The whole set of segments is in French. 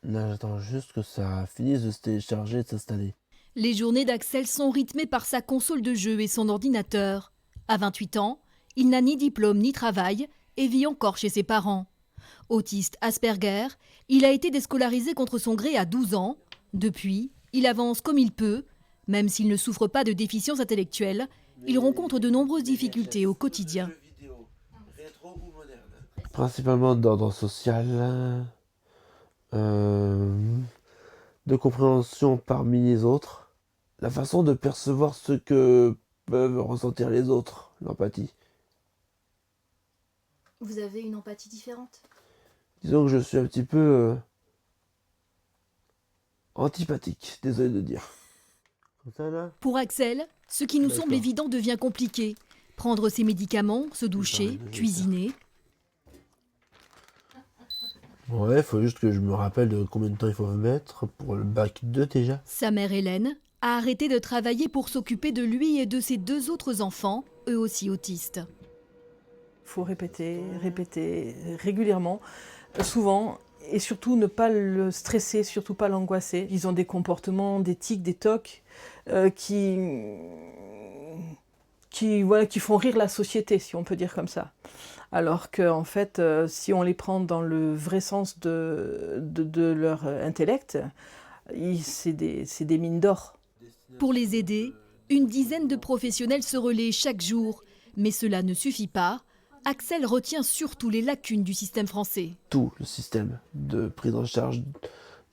Là, j'attends juste que ça finisse de se télécharger et de s'installer. Les journées d'Axel sont rythmées par sa console de jeu et son ordinateur. À 28 ans, il n'a ni diplôme ni travail et vit encore chez ses parents. Autiste Asperger, il a été déscolarisé contre son gré à 12 ans. Depuis, il avance comme il peut. Même s'il ne souffre pas de déficience intellectuelle, il rencontre de nombreuses difficultés au quotidien. Principalement d'ordre social, euh, de compréhension parmi les autres, la façon de percevoir ce que peuvent ressentir les autres, l'empathie. Vous avez une empathie différente? Disons que je suis un petit peu antipathique, désolé de dire. Comme ça là. Pour Axel, ce qui nous semble D'accord. évident devient compliqué. Prendre ses médicaments, se doucher, cuisiner. Ouais, faut juste que je me rappelle de combien de temps il faut me mettre pour le bac 2 déjà. Sa mère Hélène a arrêté de travailler pour s'occuper de lui et de ses 2 autres enfants, eux aussi autistes. Il faut répéter, répéter régulièrement, souvent, et surtout ne pas le stresser, surtout pas l'angoisser. Ils ont des comportements, des tics, des tocs voilà, qui font rire la société, si on peut dire comme ça. Alors qu'en fait, si on les prend dans le vrai sens de leur intellect, c'est des mines d'or. Pour les aider, une dizaine de professionnels se relaient chaque jour. Mais cela ne suffit pas. Axel retient surtout les lacunes du système français. Tout le système de prise en charge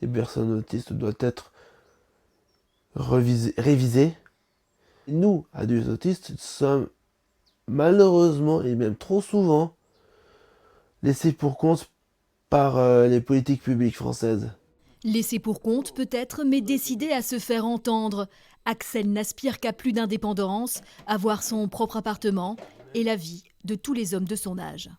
des personnes autistes doit être révisé. Nous, adultes autistes, sommes malheureusement et même trop souvent laissés pour compte par les politiques publiques françaises. Laissé pour compte peut-être, mais décidé à se faire entendre. Axel n'aspire qu'à plus d'indépendance, avoir son propre appartement et la vie de tous les hommes de son âge.